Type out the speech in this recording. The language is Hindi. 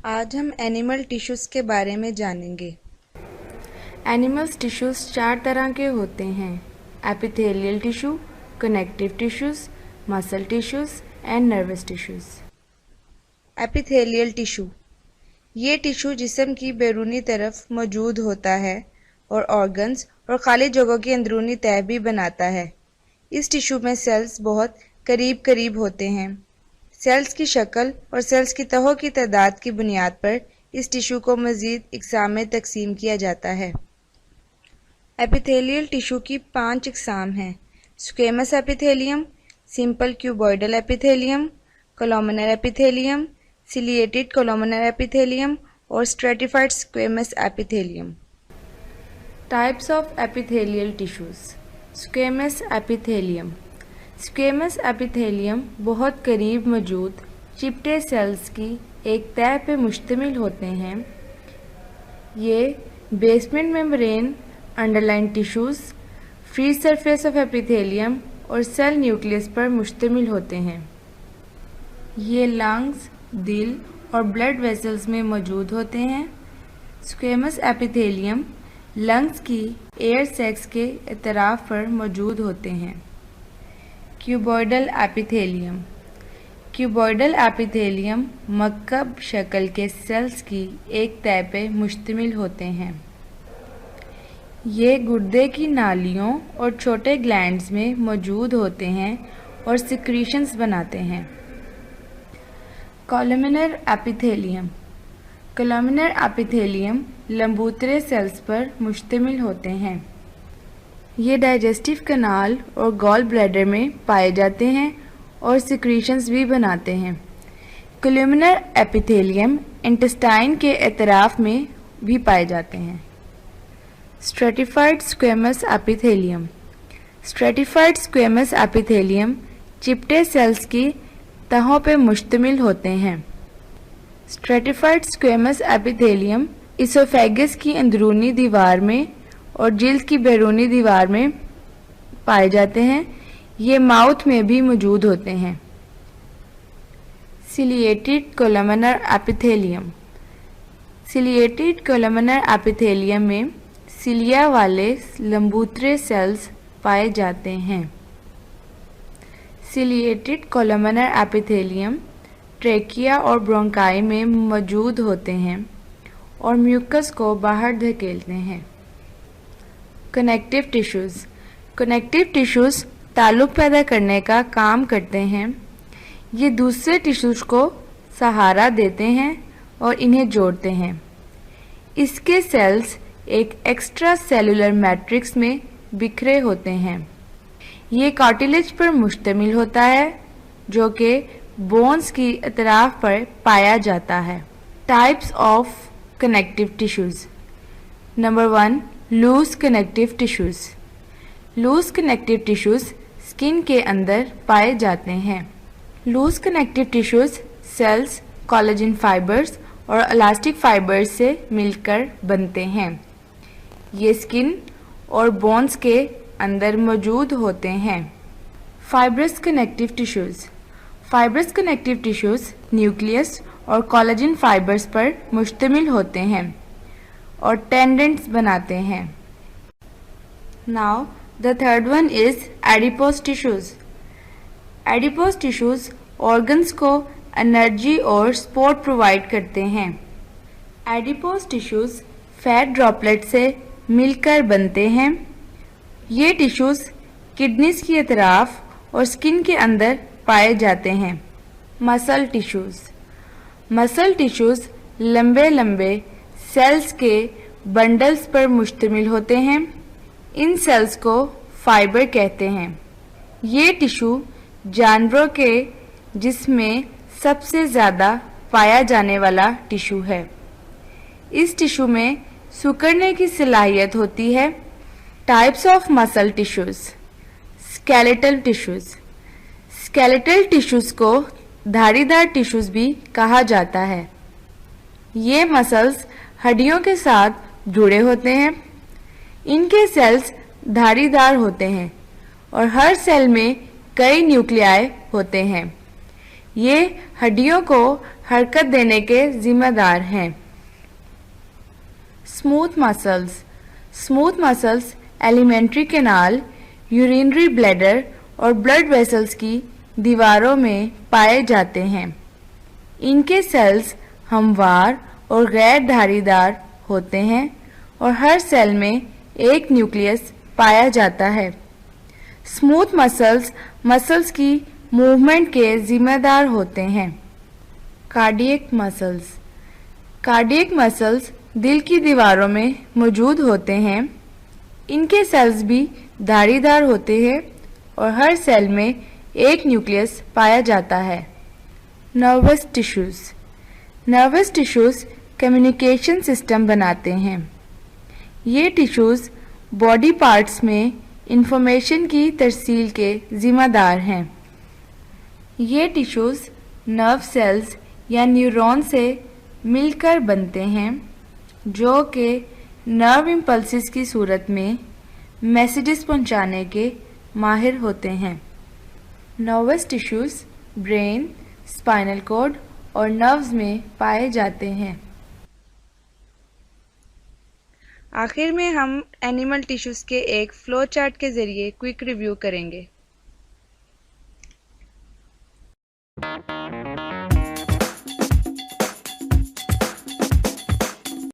आज हम एनिमल टिश्यूज़ के बारे में जानेंगे। एनिमल्स टिश्यूज़ 4 तरह के होते हैं: epithelial tissue, connective tissues, muscle tissues and nervous tissues. Epithelial tissue ये टिश्यू जिस्म की बैरूनी तरफ मौजूद होता है और ऑर्गन्स और खाली जगहों की अंदरूनी तह भी बनाता है। इस टिश्यू में सेल्स बहुत करीब करीब होते हैं। सेल्स की शक्ल और सेल्स की तहों की तादाद की बुनियाद पर इस टिश्यू को मज़ीद इक़साम में तकसीम किया जाता है। एपिथेलियल टिश्यू की 5 इक़साम हैं: squamous epithelium, simple cuboidal epithelium, columnar epithelium, ciliated columnar epithelium और stratified squamous epithelium. Types of epithelial tissues. Squamous epithelium. Squamous epithelium बहुत करीब मौजूद चिपटे सेल्स की एक तह पे मुश्तमिल होते हैं। ये basement membrane, underline tissues, free surface of epithelium और सेल न्यूक्लियस पर मुश्तमिल होते हैं। ये लंग्स, दिल और ब्लड वेसल्स में मौजूद होते हैं। स्क्वेमस एपिथेलियम लंग्स की एयर सैक्स के इतराफ़ पर मौजूद होते हैं। Cuboidal epithelium. क्यूबॉइडल एपिथेलियम मक्कब शक्ल के सेल्स की एक तह पे मुश्तमिल होते हैं। ये गुर्दे की नालियों और छोटे ग्लैंड्स में मौजूद होते हैं और सिक्रीशंस बनाते हैं। कोलुमिनर एपिथेलियम। कोलुमिनर एपिथेलियम लंबूतरे सेल्स पर मुश्तमिल होते हैं। ये डाइजेस्टिव कनाल और गॉल ब्लैडर में पाए जाते हैं और सिक्रीशंस भी बनाते हैं। कोलुमिनर एपिथेलियम इंटेस्टाइन के एतराफ़ में भी पाए जाते हैं। Stratified squamous epithelium. Stratified squamous epithelium चिपटे सेल्स की तहों पर मुश्तमिल होते हैं। स्ट्रेटिफाइड स्क्वेमस एपिथेलियम इसोफेगस की अंदरूनी दीवार में और जिल्द की बैरूनी दीवार में पाए जाते हैं। ये माउथ में भी मौजूद होते हैं। Ciliated columnar epithelium. Ciliated columnar epithelium में सिलिया वाले लंबूतरे सेल्स पाए जाते हैं। सिलिएटेड कोलुमिनर एपिथेलियम ट्रेकिया और ब्रोंकाई में मौजूद होते हैं और म्यूकस को बाहर धकेलते हैं। Connective tissues. कनेक्टिव टिश्यूज़ ताल्लुक़ पैदा करने का काम करते हैं। ये दूसरे टिश्यूज़ को सहारा देते हैं और इन्हें जोड़ते हैं। इसके सेल्स एक एक्स्ट्रा सेलुलर मैट्रिक्स में बिखरे होते हैं। ये कार्टिलेज पर मुश्तमिल होता है जो कि बोन्स की अतराफ पर पाया जाता है। Types of connective tissues. Number 1, loose connective tissues. Loose connective tissues skin के अंदर पाए जाते हैं। Loose connective tissues cells collagen fibres और इलास्टिक फाइबर्स से मिलकर बनते हैं। ये स्किन और बोन्स के अंदर मौजूद होते हैं। Fibrous connective tissues. Fibrous connective tissues nucleus और कोलेजन फाइबर्स पर मुश्तमिल होते हैं और टेंडेंट्स बनाते हैं। Now the third one is adipose tissues. Adipose tissues organs को एनर्जी और सपोर्ट प्रोवाइड करते हैं। एडिपोज टिश्यूज़ फैट ड्रॉपलेट से मिलकर बनते हैं। ये टिश्यूज़ किडनीज की अतराफ और स्किन के अंदर पाए जाते हैं। Muscle tissues. मसल टिश्यूज़ लंबे लंबे सेल्स के बंडल्स पर मुश्तमिल होते हैं। इन सेल्स को फाइबर कहते हैं। ये टिश्यू जानवरों के जिस्म में सबसे ज़्यादा पाया जाने वाला टिश्यू है। इस टिश्यू में सिकुड़ने की सलाहियत होती है। Types of muscle tissues. Skeletal tissues. Skeletal tissues को धारीदार टिश्यूज़ भी कहा जाता है। ये मसल्स हड्डियों के साथ जुड़े होते हैं। इनके सेल्स धारीदार होते हैं और हर सेल में कई न्यूक्लियाई होते हैं। ये हड्डियों को हरकत देने के जिम्मेदार हैं। Smooth muscles. Smooth muscles alimentary canal, urinary bladder और ब्लड वेसल्स की दीवारों में पाए जाते हैं। इनके सेल्स हमवार और गैर धारीदार होते हैं और हर सेल में एक न्यूक्लियस पाया जाता है। स्मूथ मसल्स की मूवमेंट के जिम्मेदार होते हैं। Cardiac muscles. कार्डियक मसल्स दिल की दीवारों में मौजूद होते हैं। इनके सेल्स भी धारीदार होते हैं और हर सेल में एक न्यूक्लियस पाया जाता है। Nervous tissues. Nervous tissues communication system बनाते हैं। ये टिश्यूज़ बॉडी पार्ट्स में इंफॉर्मेशन की तरसील के जिम्मेदार हैं। ये टिश्यूज़ नर्व सेल्स या न्यूरॉन से मिलकर बनते हैं, जो कि नर्व इम्पल्सिस की सूरत में मैसेजेस पहुंचाने के माहिर होते हैं। Nervous tissues brain, spinal cord और नर्व्स में पाए जाते हैं। आखिर में हम एनिमल टिश्यूज़ के एक फ्लो चार्ट के ज़रिए क्विक रिव्यू करेंगे।